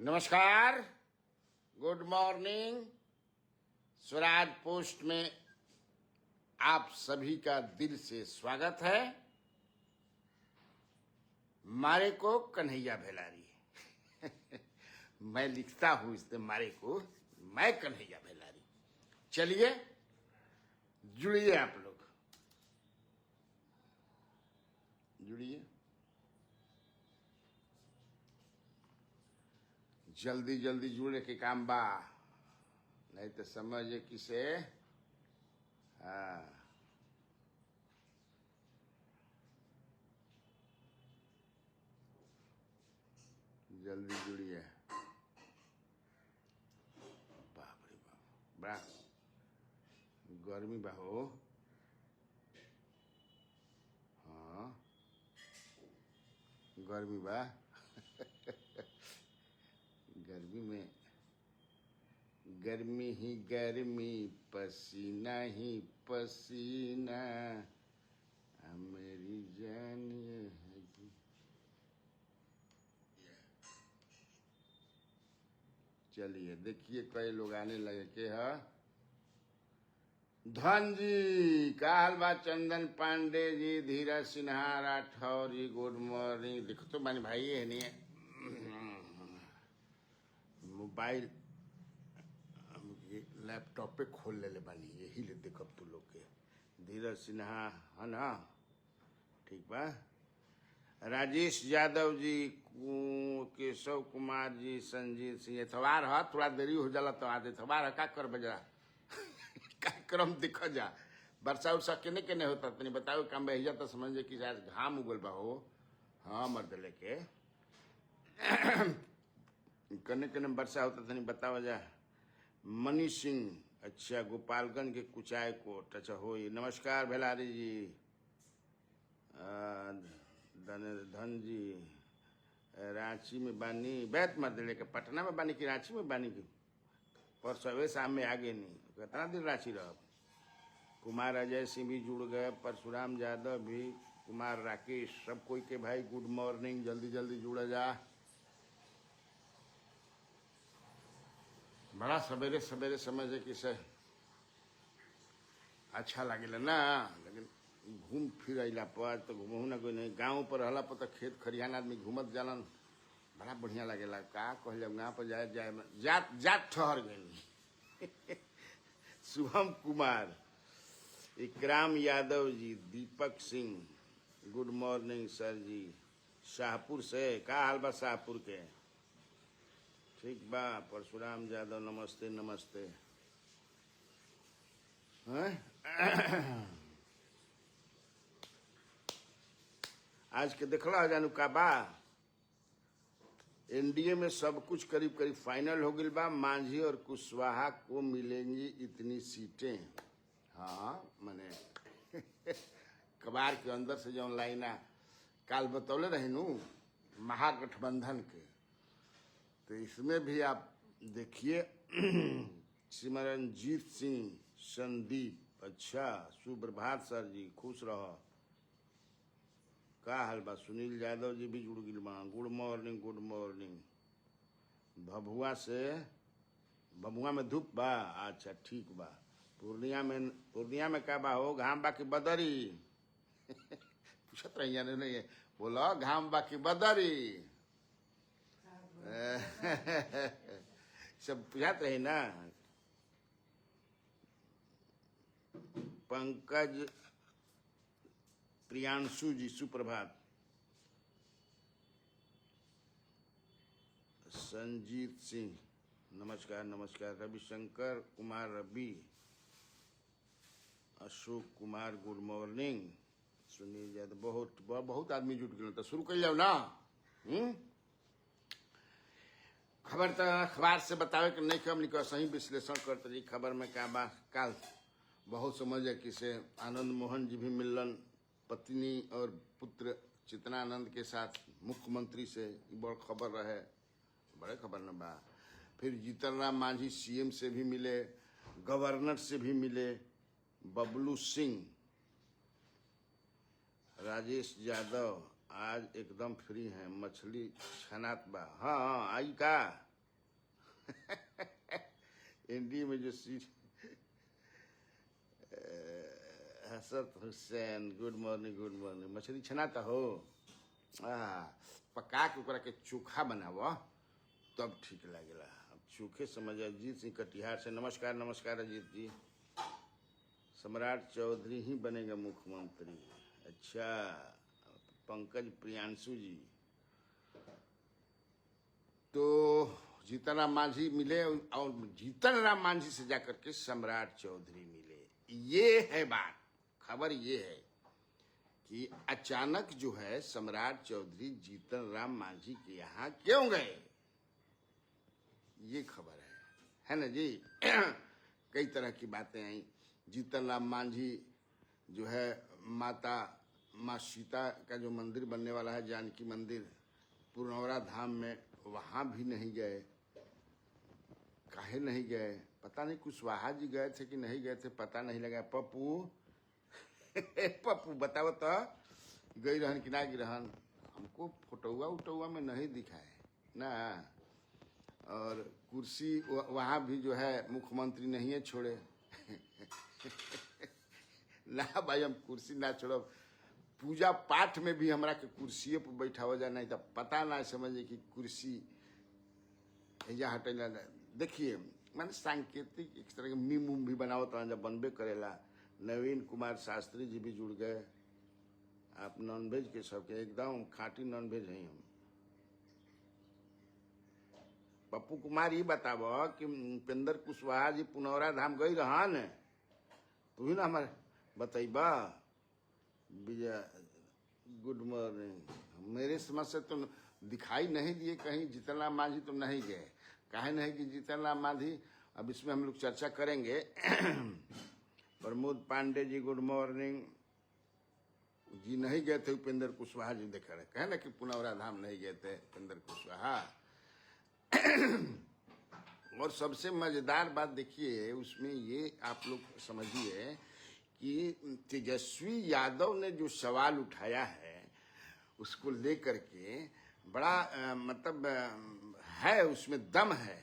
नमस्कार, good morning. Swaraj post में आप सभी का दिल से स्वागत है। मारे को कन्हैया भेलारी मैं लिखता हूं इससे मारे को मैं कन्हैया भेलारी। चलिए जुड़िए, आप लोग जुड़िए, जल्दी जल्दी जुड़े के काम बा, नहीं तो समझे किसे। हाँ, जल्दी जुड़िए। बाप रे बाप, बड़ा गर्मी बा हो। हाँ, गर्मी बा गर्मी ही गर्मी, पसीना ही पसीना, मेरी जान ये है कि। चलिए देखिए, कई लोग आने लगे के है। धन जी का हाल बा? चंदन पांडे जी, धीरज सिन्हा राठौर जी, गुड मॉर्निंग। देखो तो मानी भाई है नहीं मोबाइल लैपटॉप पे खोल ले बानी, यही ले देखब तू लोग के। धीरज सिन्हा है ना, ठीक बा। राजेश यादव जी, केशव कुमार जी, संजीत सिंह। एतवार है, थोड़ा देरी हो जाला तो आज एतवार है, का कर बजा कार्यक्रम दिख जा। वर्षा उर्षा केने केने होता तनी बताओ, काम भैया तो समझे कि आज घाम उगल बा हो। हाँ मर्द लेके कने कने वर्षा होता तनी बताओ जा। मनी सिंह, अच्छा, गोपालगंज के कुचाय कोट, अच्छा हो। नमस्कार भेलारी जी। धन जी रांची में बानी, बैत मत लेके पटना में बानी की रांची में बानी की परसवे शाम में आगे नहीं, कितना दिन रांची रह। कुमार अजय सिंह भी जुड़ गए, परशुराम यादव भी, कुमार राकेश, सब कोई के भाई गुड मॉर्निंग। जल्दी जल्दी जुड़ा जा। बड़ा सवेरे सवेरे समझे कि से अच्छा लगे ना, लेकिन घूम फिर अला पर तो घूमू ना कोई नहीं। गाँव पर रहला पर तो खेत खरिहान आदमी घूमत जालन, बड़ा बढ़िया लगेला। का कहल गाँव पर जाए जाए जात जात ठहर गई शुभम कुमार, इकराम Yadav ji, Deepak Singh, good morning sir जी। शाहपुर से का हाल बा? शाहपुर के ठीक बा। परशुराम यादव नमस्ते नमस्ते। आज के देखला जानू का बा, एनडीए में सब कुछ करीब करीब फाइनल हो गई बा। मांझी और कुशवाहा को मिलेंगी इतनी सीटें। हाँ मने कबार के अंदर से जो लाइन काल बतौले रहे नू महागठबंधन के, तो इसमें भी आप देखिए सिमरनजीत सिंह, संदीप, अच्छा सुप्रभात सर जी, खुश रहो। का हाल बा? सुनील यादव जी भी जुड़ गई बा, good morning good morning. Bhabua से, भभुआ में धूप बा, अच्छा ठीक बा। पूर्णिया में का बा हो? घाम बा की बदरी पूछत रही नहीं है, बोलो घाम बा की बदरी सब पूछत रही ना। पंकज प्रियांशु जी, सुप्रभात। संजीत सिंह नमस्कार नमस्कार। Ravishankar Kumar, Ravi, Ashok Kumar, good morning. सुनील यादव, बहुत आदमी जुट गए, तो शुरू कर जाओ ना। खबर तो अखबार से बतावे कि नहीं कम लिखो, सही विश्लेषण करते रही। खबर में क्या बा, काल बहुत समझ है कि से आनंद मोहन जी भी मिलन, पत्नी और पुत्र चितनानंद के साथ मुख्यमंत्री से, बड़ खबर रहे, बड़े खबर न बा। फिर जीतन राम मांझी सीएम से भी मिले, गवर्नर से भी मिले, बबलू सिंह, राजेश यादव आज एकदम फ्री हैं, मछली छनात बा। हाँ आई का एनडीए में जो सीट हसरत हुसैन गुड मॉर्निंग मछली छनाता हो पका के ओकरा के चोखा बनाव तब ठीक लगेला। अब चोखे समझ। अजीत सिंह कटिहार से नमस्कार अजीत जी। सम्राट चौधरी ही बनेगा मुख्यमंत्री। अच्छा पंकज प्रियांशु जी तो जीतन राम मांझी मिले और जीतन राम मांझी से जाकर के सम्राट चौधरी मिले। ये है बात। खबर ये है कि अचानक जो है सम्राट चौधरी जीतन राम मांझी के यहाँ क्यों गए, ये खबर है ना जी। कई तरह की बातें आई। जीतन राम मांझी जो है माँ सीता का जो मंदिर बनने वाला है जानकी मंदिर पुनौरा धाम में, वहां भी नहीं गए। काहे नहीं गए पता नहीं। कुशवाहा जी गए थे कि नहीं गए थे पता नहीं लगा। पप्पू पप्पू बताओ तो गई रहन कि ना गई रहन। हमको फोटोआ में नहीं दिखा है ना। और कुर्सी वहां भी जो है मुख्यमंत्री नहीं है छोड़े। ना भाई हम कुर्सी ना छोड़ो। पूजा पाठ में भी हमरा के कुर्सी पर बैठा हो जाए, नहीं तो पता ना समझे कि कुर्सी यहाँ हटे। देखिए मैंने सांकेतिक एक तरह के मीम भी बनाओ तो जब बनबे करेला। नवीन कुमार शास्त्री जी भी जुड़ गए। आप नॉनवेज के सबके एकदम खाटी नॉनवेज हैं हम। पप्पू कुमार ये बताब कि उपेंद्र कुशवाहा जी पुनौरा धाम गई रहन, तू ही ना हमारे बतैबा। विजय गुड मॉर्निंग। मेरे समझ से तो दिखाई नहीं दिए कहीं जीतन राम मांझी तुम नहीं गए। काहे नहीं कि जीतन राम मांझी, अब इसमें हम लोग चर्चा करेंगे। प्रमोद पांडे जी गुड मॉर्निंग जी। नहीं गए थे उपेंद्र कुशवाहा जी, देखा रहे कहे ना कि पुनौरा धाम नहीं गए थे उपेंद्र कुशवाहा। और सबसे मजेदार बात देखिए उसमें ये आप लोग समझिए कि तेजस्वी यादव ने जो सवाल उठाया है उसको लेकर के बड़ा मतलब है, उसमें दम है।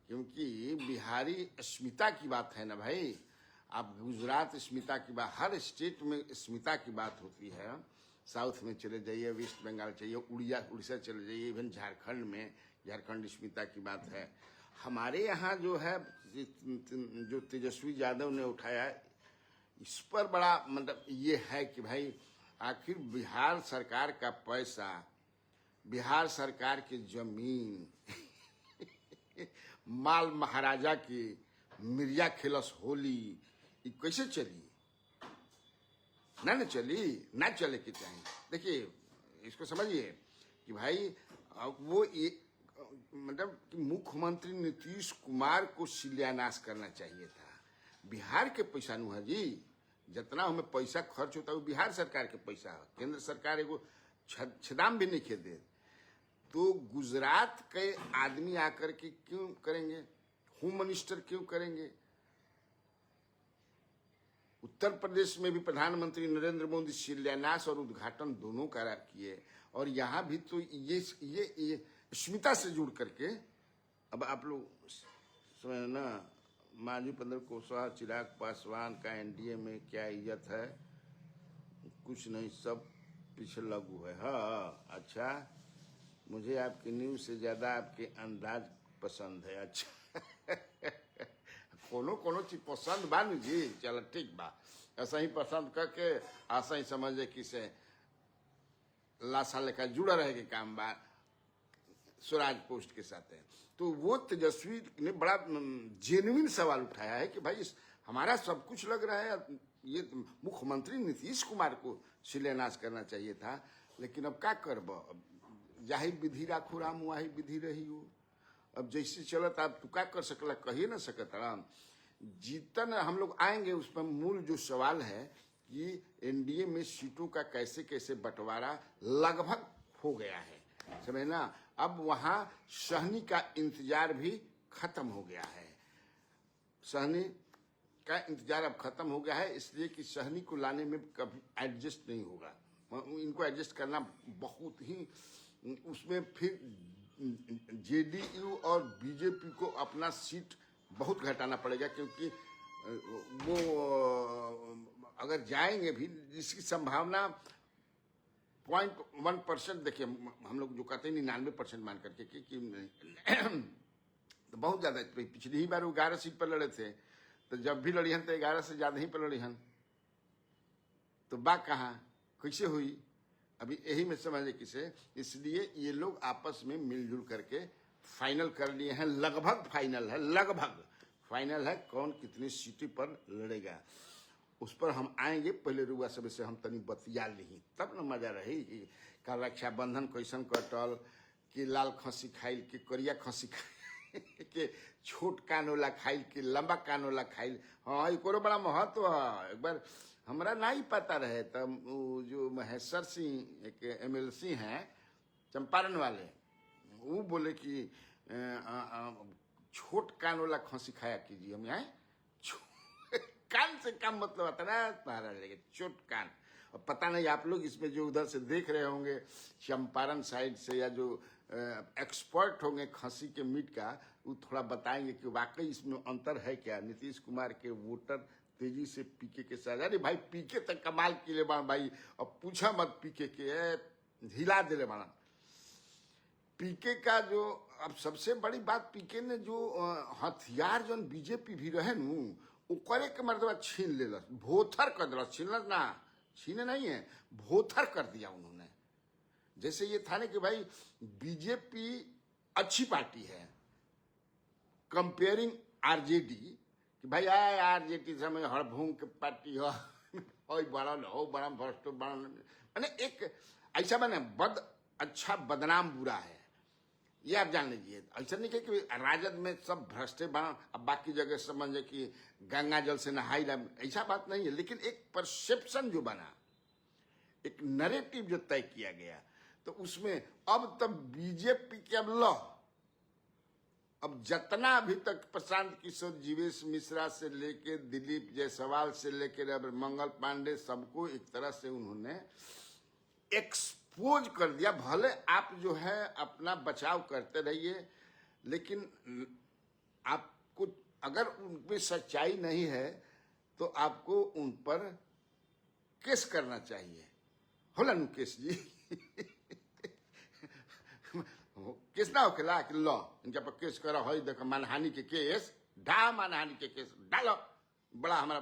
क्योंकि बिहारी अस्मिता की बात है ना भाई। आप गुजरात अस्मिता की बात, हर स्टेट में अस्मिता की बात होती है। साउथ में चले जाइए, वेस्ट बंगाल चाहिए, उड़ीसा चले जाइए, इवन झारखंड में झारखंड अस्मिता की बात है। हमारे यहाँ जो है जो तेजस्वी यादव ने उठाया इस पर बड़ा मतलब ये है कि भाई आखिर बिहार सरकार का पैसा, बिहार सरकार की जमीन माल महाराजा की मिर्जा खेलस होली, ये कैसे चली? ना चली, ना चले की चाहिए। देखिए इसको समझिए कि भाई वो ये मतलब कि मुख्यमंत्री नीतीश कुमार को शिलान्यास करना चाहिए था। बिहार के पैसा नु है जी। जितना हमें पैसा खर्च होता है वो बिहार सरकार के पैसा है। केंद्र सरकार एगो छदाम भी नहीं खे दे। तो गुजरात के आदमी आकर के क्यों करेंगे? होम मिनिस्टर क्यों करेंगे? उत्तर प्रदेश में भी प्रधानमंत्री नरेंद्र मोदी शिलान्यास और उद्घाटन दोनों करा किए। और यहाँ भी तो ये स्मिता से जुड़ करके अब आप लोग समझ ना। मांझी उपेंद्र कुशवाहा चिराग पासवान का एनडीए में क्या इज्जत है? कुछ नहीं, सब पीछे लगू है। हाँ अच्छा, मुझे आपकी न्यूज से ज्यादा आपके अंदाज पसंद है। अच्छा कोनो चीज पसंद बा नु जी, चलो ठीक बा। ऐसा ही पसंद करके ऐसा ही समझे कि से लाशा लेकर जुड़ा रहे के काम बा स्वराज पोस्ट के साथ है। तो वो तेजस्वी ने बड़ा जेन्युइन सवाल उठाया है कि भाई हमारा सब कुछ लग रहा है, ये मुख्यमंत्री नीतीश कुमार को शिलान्यास करना चाहिए था। लेकिन अब क्या करब, जाहि विधि राखू राम वही विधि रही हो। अब जैसे चलत आप तू क्या कर सकला, कहिए ना सकत राम। जीतन हम लोग आएंगे उस पर। मूल जो सवाल है कि एनडीए में सीटों का कैसे कैसे बंटवारा लगभग हो गया है, समझना। अब वहां सहनी का इंतजार भी खत्म हो गया है। सहनी का इंतजार अब खत्म हो गया है, इसलिए कि सहनी को लाने में कभी एडजस्ट नहीं होगा। इनको एडजस्ट करना बहुत ही, उसमें फिर जेडीयू और बीजेपी को अपना सीट बहुत घटाना पड़ेगा, क्योंकि वो अगर जाएंगे भी, जिसकी संभावना 0.1%, देखिए हम लोग जो कहते हैं 99% मान करके कि तो बहुत ज्यादा। पिछली ही बार वो 11 सीट पर लड़े थे, तो जब भी लड़ी हन तो 11 से ज्यादा ही पर लड़ी हन, तो बात कहाँ कैसे हुई, अभी यही में समझ किसे। इसलिए ये लोग आपस में मिलजुल करके फाइनल कर लिए हैं, लगभग फाइनल है, लगभग फाइनल है कौन कितनी सीटें पर लड़ेगा। उस पर हम आएंगे, पहले रुआ सब से हम तनी बतिया ली, तब न मजा रही कि का रक्षाबंधन कैसन कटल, कि लाल खसी खाइल कि करिया खसी खाइल के छोट कान वाला खाइल कि लंबा कान वाला खाइल। हाँ, एक बड़ा महत्व है। एक बार हमरा नहीं पता रहे, तब जो महेश्वर सिंह एक MLC हैं चंपारण वाले, वो बोले कि छोट कान वाला खसी खाया कीजिए। हम यहाँ कान से कम मतलब आता ना तुम्हारा, लेकिन छोट कान। और पता नहीं आप लोग इसमें जो उधर से देख रहे होंगे चंपारण साइड से, या जो एक्सपर्ट होंगे खसी के मीट का, वो थोड़ा बताएंगे कि वाकई इसमें अंतर है क्या। नीतीश कुमार के वोटर तेजी से पीके के साथ, अरे भाई पीके तक कमाल के लिए बाण भाई, अब पूछा मत पीके के हिला दिले बाण। पीके का जो अब सबसे बड़ी बात, पीके ने जो हथियार जो बीजेपी भी रहे नु, ओकरे के मर्दबा छीन लेलस, भोथर कर दिलस, छीनलस ना, छीने नहीं है, भोथर कर दिया उन्होंने। जैसे ये था ना कि भाई बीजेपी अच्छी पार्टी है कंपेयरिंग आरजेडी, कि भाई आए आरजेडी समय हड़भूंग के पार्टी हो बड़ा भ्रष्ट बड़ा, मैंने एक ऐसा बने अच्छा बदनाम बुरा है, ये आप जान लीजिए। ऐसा नहीं कि राजद में सब भ्रष्टे बना, अब बाकी जगह समझे कि गंगा जल से नहाई रहा, ऐसा बात नहीं है। लेकिन एक परसेप्शन जो बना, एक नरेटिव जो तय किया गया, तो उसमें अब तब बीजेपी के अब जितना अभी तक प्रशांत किशोर, जीवेश मिश्रा से लेके दिलीप जायसवाल से लेकर अब मंगल पांडे, सबको एक तरह से उन्होंने एक्सपोज कर दिया। भले आप जो है अपना बचाव करते रहिए, लेकिन आपको अगर उनमें सच्चाई नहीं है तो आपको उन पर केस करना चाहिए। होला नु केस जी केस ना होकेला कि लो इनके पर केस करो, है देखो मानहानि के केस, मानहानि के केस डालो, बड़ा हमारा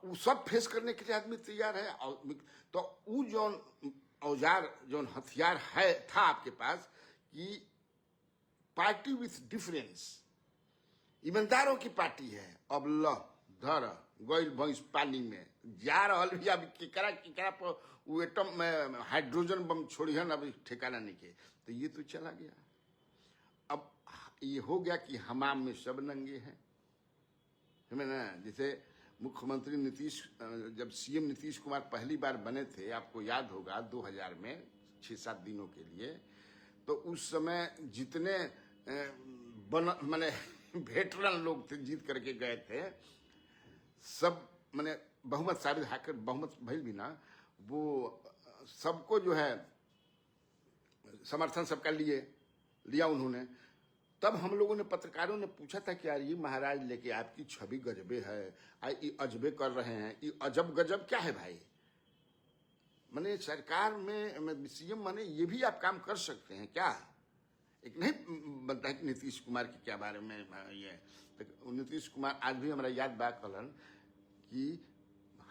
वो सब फेस करने के लिए आदमी तैयार है। तो वो जो औजार जो हथियार है था आपके पास, कि पार्टी विथ डिफरेंस, ईमानदारों की पार्टी है, अब ल धर गैल भैंस पानी में जा रहा भी, अब केकरा पर वो एटम में हाइड्रोजन बम छोड़ी है, अभी ठिकाना नहीं के, तो ये तो चला गया। अब ये हो गया कि हमाम में सब नंगे हैं, है ना। जैसे मुख्यमंत्री नीतीश, जब CM नीतीश कुमार पहली बार बने थे, आपको याद होगा 2000 में 6-7 दिनों के लिए, तो उस समय जितने माने वेटरन लोग थे जीत करके गए थे, सब माने बहुमत साबित हाकर बहुमत भइल भी ना, वो सबको जो है समर्थन सबका लिया उन्होंने। तब हम लोगों ने, पत्रकारों ने पूछा था कि यार ये महाराज लेके आपकी छवि गजबे है, ये अजबे कर रहे हैं, ये अजब गजब क्या है भाई, माने सरकार में CM माने ये भी आप काम कर सकते हैं क्या। एक नहीं बनता है कि नीतीश कुमार के क्या बारे में ये, तो नीतीश कुमार आज भी हमारा याद बात कलन कि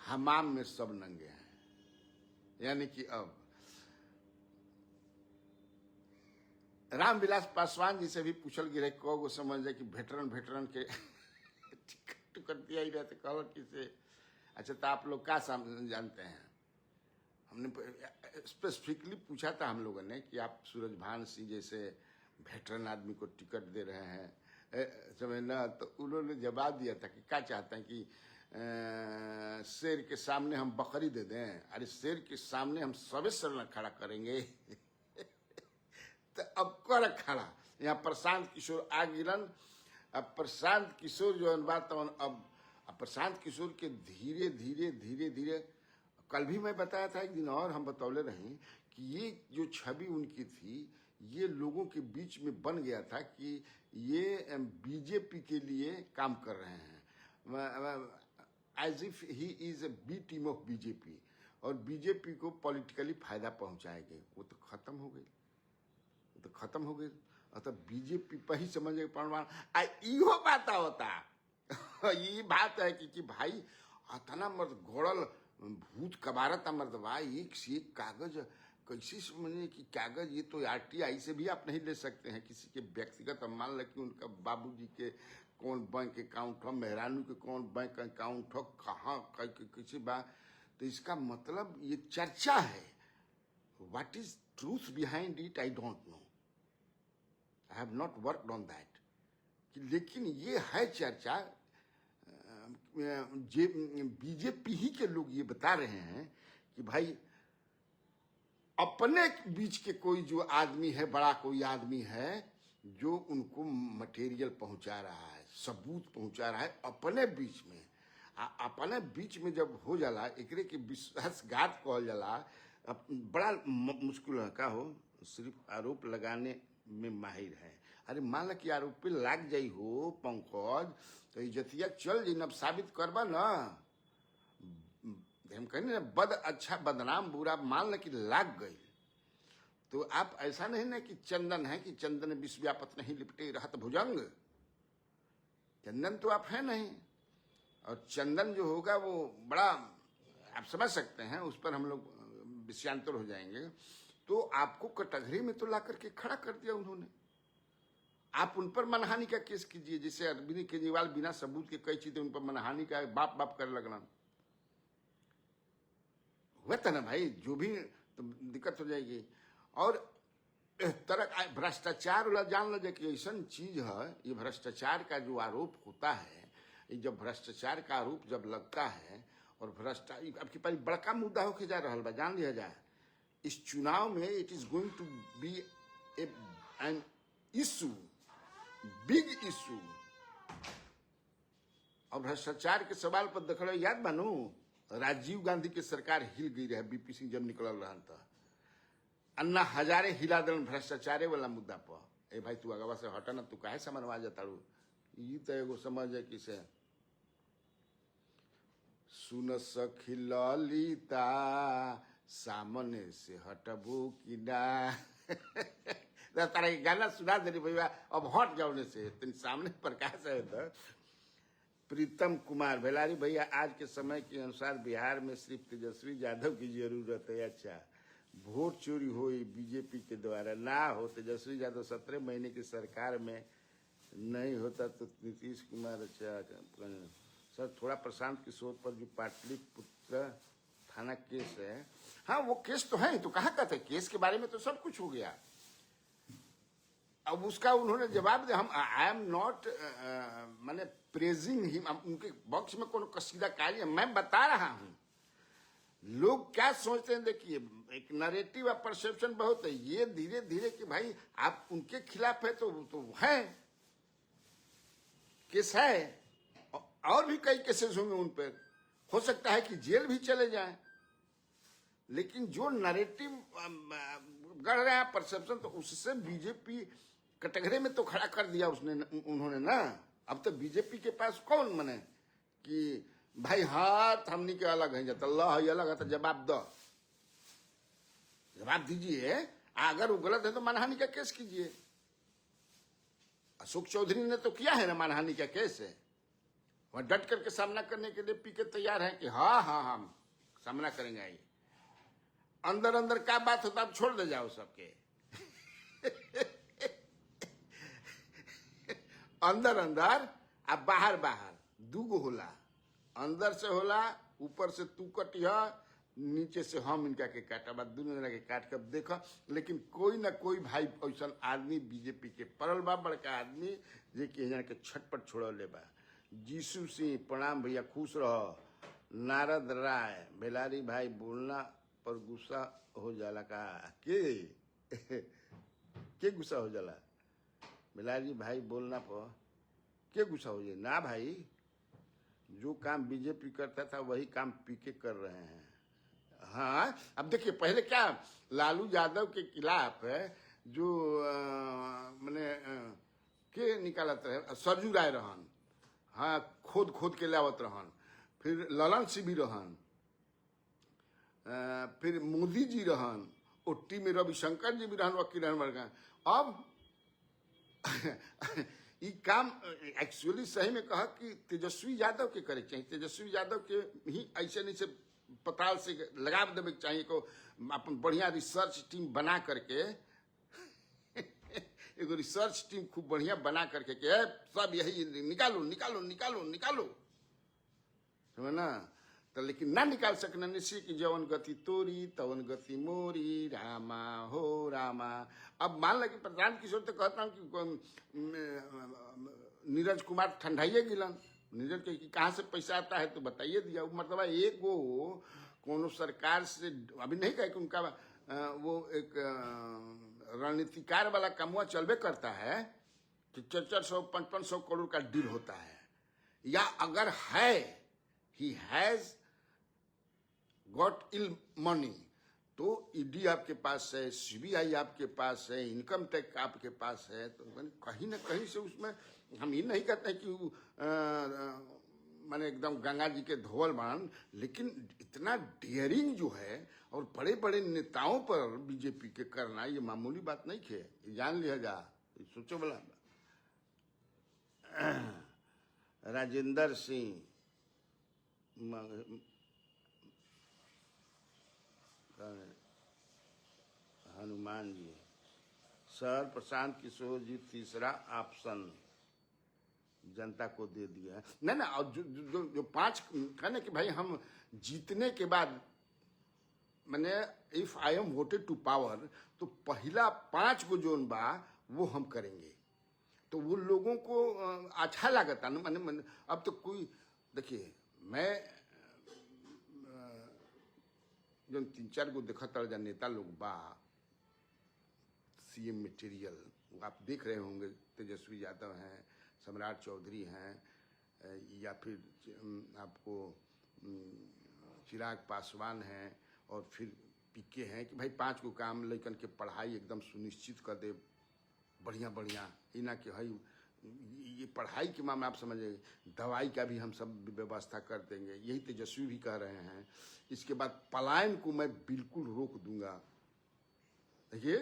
हमाम में सब नंगे हैं, यानी कि अब रामविलास पासवान जी से भी पूछल गिरे को समझ जाए कि वेटरन के टिकट दिया ही रहते, कहो किसे। अच्छा, तो आप लोग क्या जानते हैं, हमने स्पेसिफिकली पूछा था हम लोगों ने कि आप सूरजभान सिंह जैसे वेटरन आदमी को टिकट दे रहे हैं समझ ना, तो उन्होंने जवाब दिया था कि क्या चाहते हैं कि शेर के सामने हम बकरी दे दें, अरे शेर के सामने हम सबे शरण खड़ा करेंगे तो अब कर खड़ा यहाँ प्रशांत किशोर आ गिरन। अब प्रशांत किशोर जो बात, अब प्रशांत किशोर के धीरे धीरे कल भी मैं बताया था, एक दिन और हम बतौले रहे कि ये जो छवि उनकी थी, ये लोगों के बीच में बन गया था कि ये बीजेपी के लिए काम कर रहे हैं, as if he is a B team of BJP, और बीजेपी को पॉलिटिकली फायदा पहुंचाएंगे। वो तो खत्म हो गई, वो तो खत्म हो गई। अतः बीजेपी पर ही समझ परमाण इहो बात होता ये बात है कि भाई अतना मर्द घोड़ल भूत कबारत मर्दवा, एक से एक कागज कैसे समझे कि कागज ये तो आरटीआई से भी आप नहीं ले सकते हैं किसी के व्यक्तिगत। अब मान लें कि उनका बाबूजी के कौन बैंक अकाउंट हो, मेहरानू के कौन बैंक अकाउंट हो, कहाँ किसी बात, तो इसका मतलब ये चर्चा है। What is truth behind it I don't know, I have not worked on that, लेकिन ये है चर्चा। बीजेपी ही के लोग ये बता रहे हैं कि भाई अपने बीच के कोई जो आदमी है, बड़ा कोई आदमी है जो उनको मटेरियल पहुंचा रहा है, सबूत पहुंचा रहा है अपने बीच में। अपने बीच में जब हो जाला एकरे के विश्वासघात कहल जाला, बड़ा मुश्किल है। का हो सिर्फ आरोप लगाने में माहिर है। अरे मान लो कि आरोप पे लाग जाई हो पंकज, तो इज्जतिया चल जाई, अब साबित करबा ना। हम कहने ना बद अच्छा बदनाम बुरा, मान लो कि लाग गई, तो आप ऐसा नहीं ना कि चंदन है कि चंदन विश्वव्यापत नहीं लिपटे रहत भुजंग। चंदन तो आप है नहीं, और चंदन जो होगा वो बड़ा, आप समझ सकते हैं, उस पर हम लोग विषयांतर हो जाएंगे। तो आपको कटघरे में तो ला करके खड़ा कर दिया उन्होंने। आप उन पर मनहानि का केस कीजिए, जिससे अरविंद केजरीवाल बिना सबूत के कई चीजें उन पर मनहानि का बाप बाप कर लगना हुआ था ना भाई, जो भी तो दिक्कत हो जाएगी। और तरह भ्रष्टाचार वाला जान लीजिए कि ऐसा चीज है, ये भ्रष्टाचार का जो आरोप होता है, ये जब भ्रष्टाचार का आरोप जब लगता है और भ्रष्टाचार आपके पास बड़का मुद्दा होके जा रहा है, जान लिया जाए इस चुनाव में, it is going to be an issue, big issue. और भ्रष्टाचार के सवाल पर देख रहे, याद मानो राजीव गांधी की सरकार हिल गई रहे, बीपी सिंह जब निकल रहा था, अन्ना हजारे हिला दिलन भ्रष्टाचारे वाला मुद्दा पर। ए भाई तू अगवा से हटा ना, तू काहे समझवा जाता रू, ये तो एगो समझ है किसे। सुन सखी ललिता सामने से हटबो कि ना तारा गाना सुना दे भैया, अब हट जाओ से, तुम सामने प्रकाश है। तो प्रीतम कुमार भेलारी भैया, आज के समय के अनुसार बिहार में सिर्फ तेजस्वी यादव की जरूरत है। अच्छा, वोट चोरी हो बीजेपी के द्वारा ना हो, तेजस्वी यादव 17 महीने की सरकार में नहीं होता तो नीतीश कुमार। अच्छा सर, थोड़ा प्रशांत किशोर पर जो पाटलिपुत्र थाना केस है, हाँ वो केस तो है, तो कहाँ का था केस के बारे में तो सब कुछ हो गया। अब उसका उन्होंने जवाब दिया, हम आई एम नॉट माने प्रेजिंग हिम, उनके बॉक्स में कौन कसीदा कार्य, मैं बता रहा हूं लोग क्या सोचते हैं। देखिए एक नरेटिव और परसेप्शन बहुत है, ये धीरे धीरे कि भाई आप उनके खिलाफ है तो है केस है, और भी कई केसेस होंगे उन पर, हो सकता है कि जेल भी चले जाएं। लेकिन जो नरेटिव गढ़ रहा है परसेप्शन, तो उससे बीजेपी कटघरे में तो खड़ा कर दिया उन्होंने ना। अब तो बीजेपी के पास कौन मने कि भाई हाथ हमनी के अलग है, जाता अल्लाह अलग है, तो जवाब दो, जवाब दीजिए। अगर वो गलत है तो मानहानि का केस कीजिए। अशोक चौधरी ने तो किया है ना मानहानि का केस है, वह डट करके सामना करने के लिए पीके तैयार है कि हाँ हाँ हम सामना करेंगे। आइए अंदर अंदर क्या बात होता अब छोड़ दे जाओ सबके अंदर अंदर अब बाहर बाहर दूगो होला, अंदर से होला, ऊपर से तू कटिया, नीचे से हम इनका के काटा, बाद दोनों जना के काट कर देखा। लेकिन कोई ना कोई भाई ऐसा आदमी बीजेपी के परल बा, बड़का आदमी जे कि यहाँ के छटपट छोड़ ले बा। जीसू सिंह प्रणाम भैया, खुश रहो। नारद राय बेलारी भाई, बोलना पर गुस्सा हो जाला का के गुस्सा हो जाला बेलारी भाई, बोलना पर के गुस्सा हो जाए ना भाई। जो काम बीजेपी करता था वही काम पीके कर रहे हैं। हाँ अब देखिए, पहले क्या लालू यादव के खिलाफ जो मैंने के निकालत रहे सरजू राय रहन, हाँ खोद खोद के लावत रहन, फिर ललन सिंह भी रहन, फिर मोदी जी रहन, ओट्टी में रविशंकर जी भी रहन, वकील रहन वर्ग। अब ये काम एक्चुअली सही में कहा कि तेजस्वी यादव के करे चाहिए, तेजस्वी यादव के ही ऐसे नहीं से पताल से लगा देवे चाहिए को अपन बढ़िया रिसर्च टीम बना करके एगो रिसर्च टीम खूब बढ़िया बना करके के सब यही निकालो निकालो निकालो निकालो, समझ ना। तो लेकिन ना निकाल सकना निश्चय कि जवन गति तोरी तवन गति मोरी, रामा हो रामा। अब मान लो कि प्रधान किशोर तो कहता हूँ कि नीरज कुमार ठंडाइए गिलन, नीरज के कि कहाँ से पैसा आता है तो बताइए दिया। मतलब एक वो कोनो सरकार से अभी नहीं कहे कि उनका वो एक रणनीतिकार वाला कामुआ चलबे करता है कि 400-500 करोड़ का डील होता है, या अगर है he has got ill money तो ईडी आपके पास है, सीबीआई आपके पास है, इनकम टैक्स आपके पास है, तो कहीं ना कहीं से उसमें हम ये नहीं कहते कि माने एकदम गंगा जी के धोवल बाण, लेकिन इतना डेयरिंग जो है और बड़े बड़े नेताओं पर बीजेपी के करना ये मामूली बात नहीं है, ये जान लिया जा, सोचो बोला। राजेंद्र सिंह हनुमान जी, सर प्रशांत किशोर जी तीसरा ऑप्शन जनता को दे दिया है। नहीं ना, और जो 5 कहने कि भाई हम जीतने के बाद मैंने if I am voted to power तो पहला 5 गो जोन बा वो हम करेंगे, तो वो लोगों को अच्छा लगता ना। मैंने अब तो कोई देखिए, मैं जो 3-4 गो देखता जा नेता लोग बा सीएम मटेरियल, वो आप देख रहे होंगे, तेजस्वी यादव हैं, सम्राट चौधरी हैं, या फिर आपको चिराग पासवान हैं, और फिर पीके हैं कि भाई 5 गो काम लड़कन के पढ़ाई एकदम सुनिश्चित कर दे बढ़िया बढ़िया, ही ना कि भाई ये पढ़ाई के मामले आप समझिए, दवाई का भी हम सब व्यवस्था कर देंगे, यही तेजस्वी भी कह रहे हैं। इसके बाद पलायन को मैं बिल्कुल रोक दूंगा, देखिए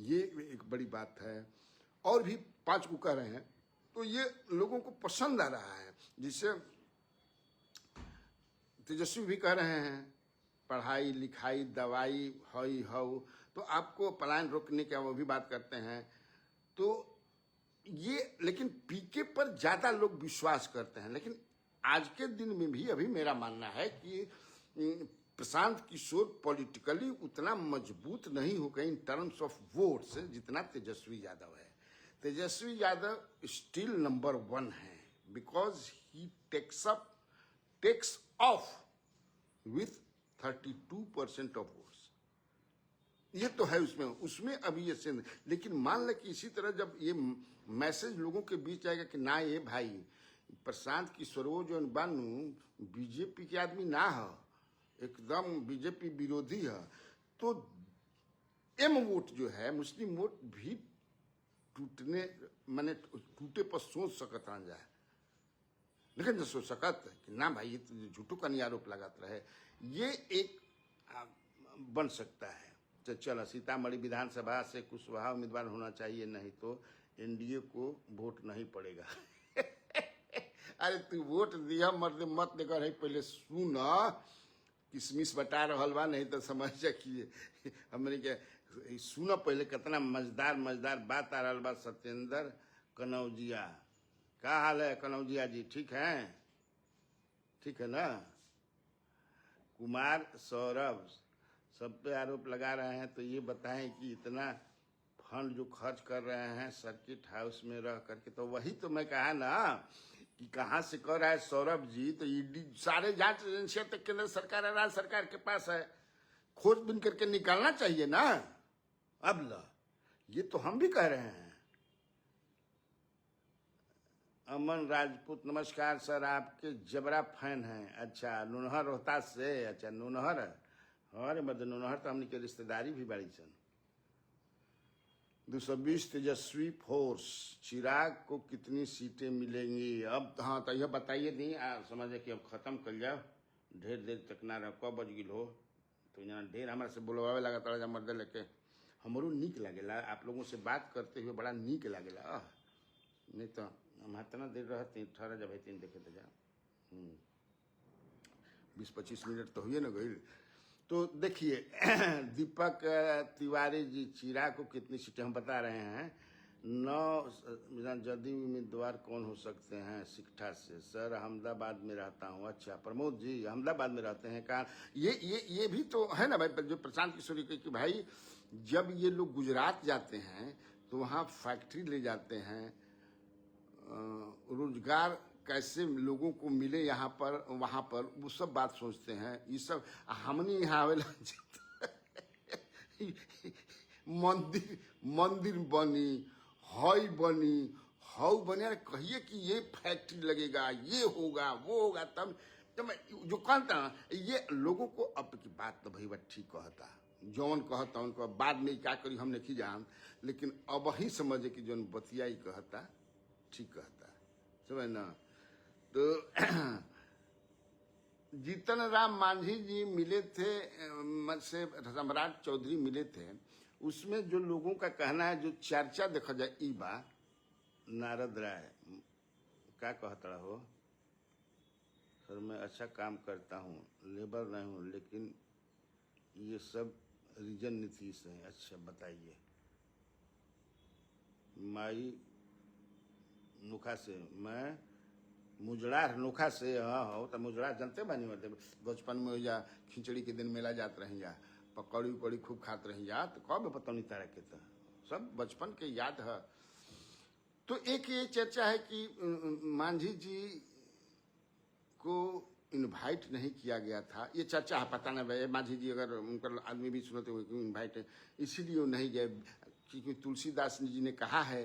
ये एक बड़ी बात है। और भी 5 को कह रहे हैं, तो ये लोगों को पसंद आ रहा है, जिससे तेजस्वी भी कह रहे हैं पढ़ाई लिखाई दवाई हई हो, तो आपको पलायन रोकने का वो भी बात करते हैं। तो ये लेकिन पीके पर ज्यादा लोग विश्वास करते हैं, लेकिन आज के दिन में भी अभी मेरा मानना है कि प्रशांत किशोर पॉलिटिकली उतना मजबूत नहीं हो गए इन टर्म्स ऑफ वोट्स जितना तेजस्वी यादव है। तेजस्वी यादव स्टिल नंबर 1 है, because he takes off with 32% of votes, ये तो है उसमें अभी ये सिंध। लेकिन मान ले कि इसी तरह जब ये मैसेज लोगों के बीच आएगा कि ना ये भाई प्रशांत किशोर जो बानू बीजेपी के आदमी ना है, एकदम बीजेपी विरोधी है, तो एम वोट जो है मुस्लिम वोट भी टूटने माने टूटे पर सोच सकत रह जाए, लेकिन जो सोच सकत कि ना भाई ये तो झूठों का नहीं आरोप लगाते रहे, ये एक बन सकता है। तो चलो सीतामढ़ी विधानसभा से कुशवाहा उम्मीदवार होना चाहिए, नहीं तो एनडीए को वोट नहीं पड़ेगा। अरे तू वोट दिया मर्द मत देकर है, पहले सुन किसमिस बटा रहल बा, नहीं तो समझ जा कि हमने क्या सुन पहले कितना मजेदार बात आ रहा बा। सत्येंद्र कनौजिया, क्या हाल है कनौजिया जी, ठीक है? ठीक है ना? कुमार सौरभ सब पे आरोप लगा रहे हैं, तो ये बताएं कि इतना फंड जो खर्च कर रहे हैं सर्किट हाउस में रह करके, तो वही तो मैं कहा ना कि कहाँ से कर रहा है सौरभ जी, तो ईडी सारे जांच एजेंसियां तक केंद्र सरकार और राज्य सरकार के पास है, खोजबीन करके निकालना चाहिए ना। अब ला ये तो हम भी कह रहे हैं। अमन राजपूत, नमस्कार सर, आपके जबरा फैन हैं। अच्छा नुनहर रोहतास से, अच्छा नुनहर, अरे मत नुनहर तो हमने के रिश्तेदारी भी बड़ी सन। 220 तेजस्वी फोर्स, चिराग को कितनी सीटें मिलेंगी? अब हाँ तो यह बताइए नहीं, समझे कि अब खत्म कर जाओ, ढेर देर तक ना रह, कब बज गिल हो तो यहाँ ढेर हमारे से बोलवावे लगा तड़ा मर्दे लेके। हमरो नीक लागेला आप लोगों से बात करते हुए, बड़ा नीक लागेला। नहीं तो हम इतना देर रहते ठहरा जब तीन देखे तो जा 20-25 मिनट तो हुए ना गई। तो देखिए दीपक तिवारी जी, चिराग को कितनी सीटें हम बता रहे हैं। 9 जदयू उम्मीदवार कौन हो सकते हैं? सिकठा से। सर अहमदाबाद में रहता हूँ। अच्छा प्रमोद जी अहमदाबाद में रहते हैं। कहाँ? ये भी तो है ना भाई, जो प्रशांत किशोर कि भाई जब ये लोग गुजरात जाते हैं तो वहाँ फैक्ट्री ले जाते हैं, रोजगार कैसे लोगों को मिले यहाँ पर वहाँ पर, वो सब बात सोचते हैं। ये सब हमने यहाँ आवेला मंदिर बनी, हई बनी, हऊ बने, अरे कहिए कि ये फैक्ट्री लगेगा, ये होगा, वो होगा, तब तो मैं जो कहता ये लोगों को अब की बात तो भाई ठीक कहता, जौन कहता उनको बाद में क्या करी हम नहीं जान, लेकिन अब ही समझे कि जौन बतियाई कहता ठीक कहता, समझ ना। तो जीतन राम मांझी जी मिले थे, से सम्राट चौधरी मिले थे, उसमें जो लोगों का कहना है, जो चर्चा देखा जाए ई बा, नारद राय क्या कहता हो? सर मैं अच्छा काम करता हूँ, लेबर नहीं हूँ, लेकिन ये सब रीजन नीतीश है। अच्छा बताइए। माई नोखा से, मैं मुजरा नोखा से। हाँ हो तो मुजरा जनते बानी मरते, बचपन में या खिचड़ी के दिन मेला जात रही जा, पकौड़ी उकौड़ी खूब खात रही जा, तो कब पता नहीं तारा के, तो सब बचपन के याद है। तो एक ये चर्चा है कि मांझी जी को इनवाइट नहीं किया गया था, ये चर्चा है, पता नहीं भाई मांझी जी अगर उनका आदमी भी सुनते हुए क्यों इनवाइट, इसीलिए वो नहीं गए, क्योंकि तुलसीदास जी ने कहा है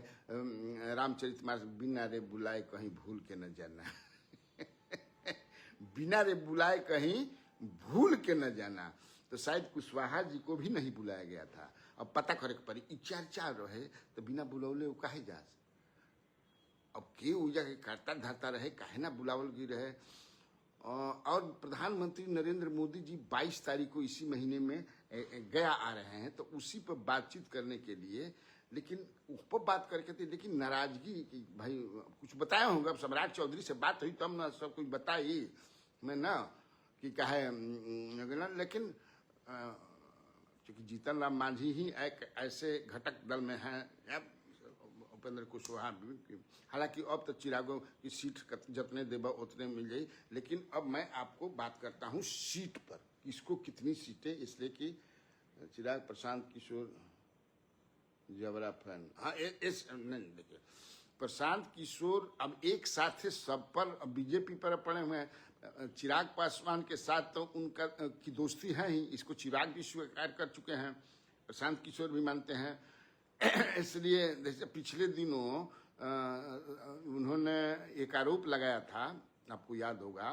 रामचरितमानस, बिना रे बुलाए कहीं भूल के न जाना बिना रे बुलाए कहीं भूल के न जाना। तो शायद कुशवाहा जी को भी नहीं बुलाया गया था। अब पता करे पड़ी, चर्चा रहे तो बिना बुलौले वो काहे जा, अब के ऊर्जा के करता धरता रहे, काहे ना बुलावल की रहे। और प्रधानमंत्री नरेंद्र मोदी जी 22 तारीख को इसी महीने में गया आ रहे हैं, तो उसी पर बातचीत करने के लिए, लेकिन उस पर बात करके थे, लेकिन नाराजगी कि भाई कुछ बताया होगा, सम्राट चौधरी से बात हुई तब ना सब कुछ बताई मैं ना कि कहे, लेकिन क्योंकि जीतन राम मांझी ही एक ऐसे घटक दल में हैं, उपेंद्र कुशवाहा, हालांकि अब तो चिरागों की सीट जितने देबा उतने मिल जाये, लेकिन अब मैं आपको बात करता हूं सीट पर, किसको कितनी सीटें, इसलिए कि चिराग प्रशांत किशोर जबरा फैन। हाँ नहीं देखिए, प्रशांत किशोर अब एक साथ सब पर बीजेपी पर पड़े हुए हैं। चिराग पासवान के साथ तो उनका की दोस्ती है ही, इसको चिराग भी स्वीकार कर चुके हैं, प्रशांत किशोर भी मानते हैं। इसलिए जैसे पिछले दिनों उन्होंने एक आरोप लगाया था, आपको याद होगा,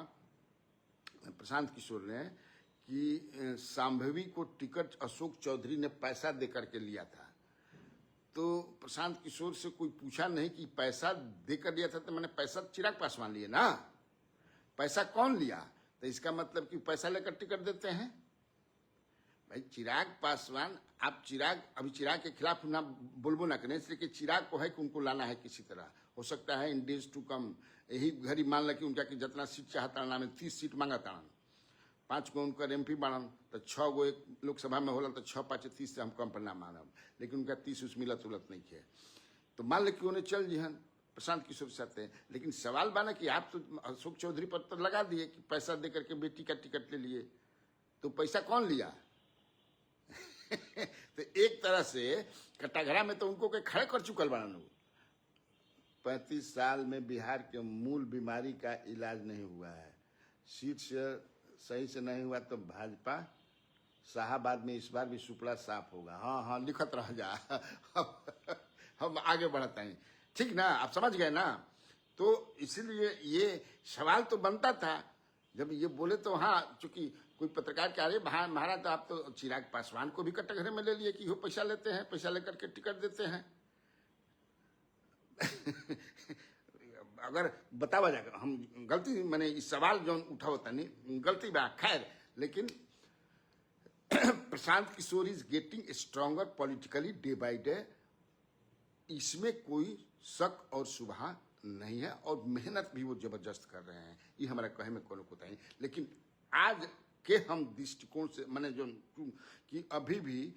प्रशांत किशोर ने, कि सांभवी को टिकट अशोक चौधरी ने पैसा दे करके लिया था। तो प्रशांत किशोर से कोई पूछा नहीं कि पैसा देकर लिया था, तो मैंने पैसा चिराग पासवान लिए ना, पैसा कौन लिया? तो इसका मतलब कि पैसा लेकर टिकट देते हैं। भाई चिराग पासवान, आप अभी चिराग के खिलाफ ना बोलबो ना करें, इसलिए कि चिराग को है कि उनको लाना है किसी तरह, हो सकता है इन डेज टू कम, यही घड़ी मान ला कि उनका कि जितना सीट चाहता ना, 30 सीट मांगा था, 5 को उनका MP बनन, तो 6 गो एक लोकसभा में होला, तो 6-5 30 से हम कम पर ना मानब, लेकिन उनका 30 उस मिलत उलत नहीं है, तो मान ले कि उन्हें चल जिहन प्रशांत किशोर साथ है। लेकिन सवाल बाना कि आप तो अशोक चौधरी पर तो लगा दिए कि पैसा दे करके बेटी का टिकट ले लिए, तो पैसा कौन लिया? तो एक तरह से कटाघरा में तो उनको के खड़े कर चुकल बना लोग। 35 साल में बिहार के मूल बीमारी का इलाज नहीं हुआ है, सीट से सही से नहीं हुआ, तो भाजपा शाहबाद में इस बार भी सुपड़ा साफ होगा। हाँ हाँ लिखत रह जा हम आगे बढ़ते हैं, ठीक ना, आप समझ गए ना। तो इसीलिए ये सवाल तो बनता था जब ये बोले, तो हाँ, चूंकि कोई पत्रकार कह रहे महाराज तो आप तो चिराग पासवान को भी कटघरे में ले लिए कि वो पैसा लेते हैं, पैसा लेकर के टिकट देते हैं। अगर बतावा जाएगा हम गलती मैंने इस सवाल जो उठा होता नहीं गलती बा, खैर लेकिन Prashant Kishor is getting stronger politically day by day, इसमें कोई शक और शुबहा नहीं है, और मेहनत भी वो जबरदस्त कर रहे हैं, ये हमारा कहे में कोनो कोता नहीं। लेकिन आज के हम दृष्टिकोण से मैंने जो कि अभी भी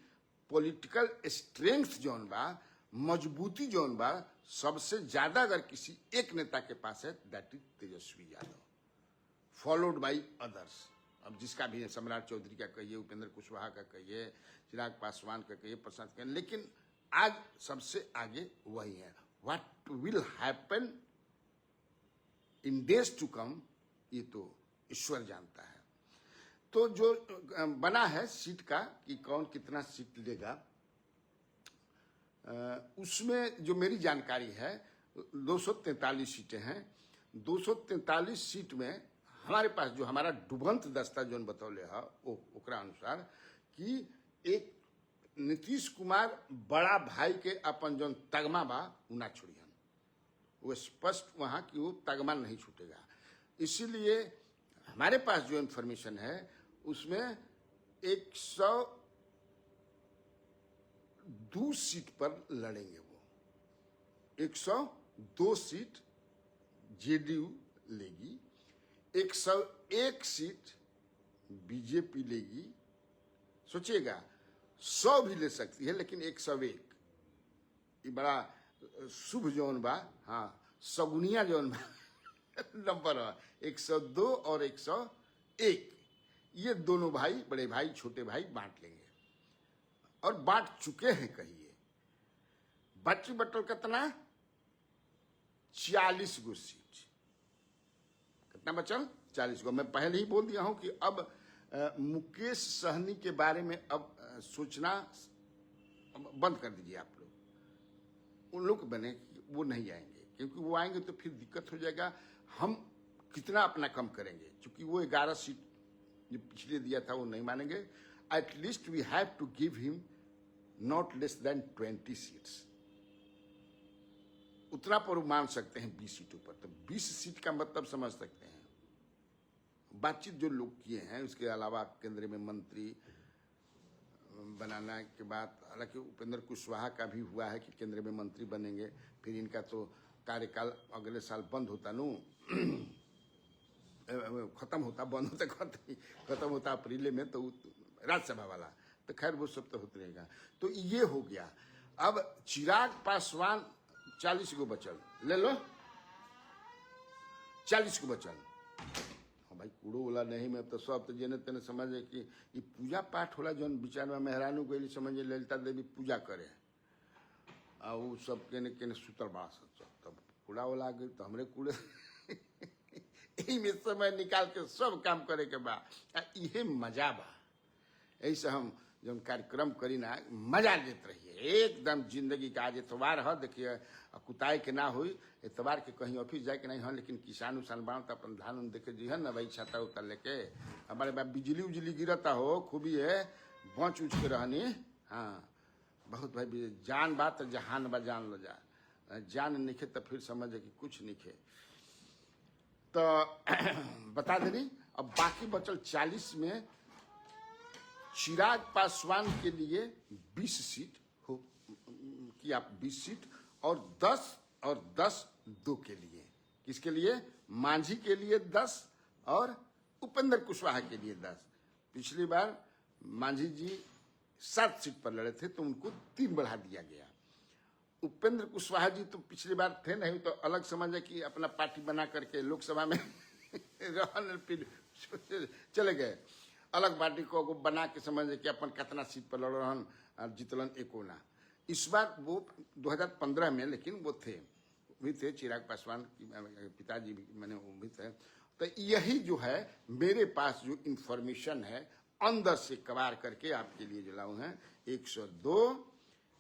पॉलिटिकल स्ट्रेंथ जोन बा, मजबूती जोन बा, सबसे ज्यादा अगर किसी एक नेता के पास है that is Tejashwi Yadav, followed by others. अब जिसका भी है, सम्राट चौधरी का कहिए, उपेंद्र कुशवाहा का कहिए, चिराग पासवान का कहिए, प्रशांत का, लेकिन आज सबसे आगे वही है। What will happen in days to come ये तो ईश्वर जानता है। तो जो बना है सीट का कि कौन कितना सीट लेगा, उसमें जो मेरी जानकारी है 243 सीटें हैं। 243 सीट में हमारे पास जो हमारा डुबंत दस्ता जो बतौले है ओकरा अनुसार कि एक नीतीश कुमार बड़ा भाई के अपन जो तगमा बा उ ना छोड़ियन, वो स्पष्ट वहां कि वो तगमा नहीं छूटेगा। इसीलिए हमारे पास जो इंफॉर्मेशन है उसमें 102 सीट पर लड़ेंगे वो। 102 सीट जेडीयू लेगी, 101 सीट बीजेपी लेगी। सोचिएगा 100 भी ले सकती है, लेकिन 101 ये बड़ा शुभ जोन बा, हाँ सगुनिया जोन बा नंबर है। 102 और 101 ये दोनों भाई, बड़े भाई छोटे भाई बांट लेंगे, और बांट चुके हैं। कहिए बाटी बटल कितना, 40 गो सीट। कितना बचल, 40 गो। मैं पहले ही बोल दिया हूं कि अब मुकेश सहनी के बारे में अब सोचना बंद कर दीजिए आप लोग। उन लोग बने वो नहीं आएंगे, क्योंकि वो आएंगे तो फिर दिक्कत हो जाएगा। हम कितना अपना कम करेंगे, क्योंकि वो 11 सीट जो पिछले दिया था वो नहीं मानेंगे। At least we have to give him not less than 20 seats, उतना पर मान सकते हैं 20 सीटों पर। तो 20 सीट का मतलब समझ सकते हैं। बातचीत जो लोग किए हैं, उसके अलावा केंद्र में मंत्री बनाने के बाद, हालांकि उपेंद्र कुशवाहा का भी हुआ है कि केंद्र में मंत्री बनेंगे, फिर इनका तो कार्यकाल अगले साल बंद होता नु खत्म होता, बंद होता खत्म होता अप्रैल में, तो राज्यसभा वाला, तो खैर वो सब तो होते रहेगा। तो ये हो गया। अब चिराग पासवान 40 गो बचल, ले लो 40 गो बचल। हाँ भाई कूड़ो वाला नहीं में तो सब तो जेने तेने समझे कि ये पूजा पाठ होला, जो विचार में मेहरानू गई समझे ललिता देवी पूजा करे, और वो सब केने केने सुतर बड़ा सच। तब कूड़ा वाला आ गई तो हमरे कूड़े यही में समय निकाल के सब काम करे के बा, इहे मजा बा। ऐसे हम जब कार्यक्रम करी ना मजा लेते रहिए एकदम। जिंदगी का आज एतवार है, देखिए कुताई के ना हुई, एतवार के कहीं ऑफिस जाए के नहीं है, लेकिन किसान उसान बाण तो अपन धान उन देखे जी है ना भाई, छाता उतर लेके हमारे बाप बिजली उजली गिरता हो खूबी है, बच उच के रहनी। हाँ बहुत भाई जान बात जहान बा, जान लो जान निखे तो फिर समझे कि कुछ निखे। तो बता देनी। अब बाकी बचल 40 में चिराग पासवान के लिए 20 सीट हो कि आप 20 सीट, और 10 2 के लिए। किसके लिए, मांझी के लिए 10 और उपेंद्र कुशवाहा के लिए 10। पिछली बार मांझी जी 7 सीट पर लड़े थे तो उनको 3 बढ़ा दिया गया। उपेंद्र कुशवाहा जी तो पिछली बार थे नहीं, तो अलग समझे कि अपना पार्टी बना करके लोकसभा में फिर चले गए, अलग पार्टी को बना के समझे कि अपन कितना सीट पर लड़ रहन और जीतलन एको ना। इस बार वो 2015 में लेकिन वो थे भी थे, चिराग पासवान की पिताजी भी मैंने वो भी थे। तो यही जो है मेरे पास जो इंफॉर्मेशन है अंदर से कबार करके आपके लिए जो लाऊं है। 102,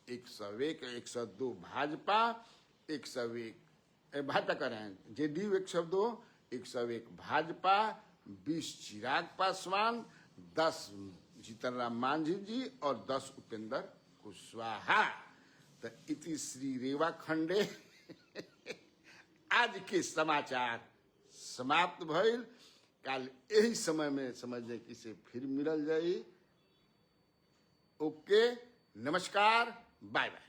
101, 102 भाजपा, 101 भाजपा कर रहे हैं जेडीयू, 102, 101 भाजपा, 20 चिराग पासवान, 10 जीतनराम मांझी जी और 10 उपेंद्र कुशवाहा। तो इति श्री रेवा खंडे आज के समाचार समाप्त भइल। काल यही समय में समझने की से फिर मिलल जाई। ओके, नमस्कार, बाय बाय।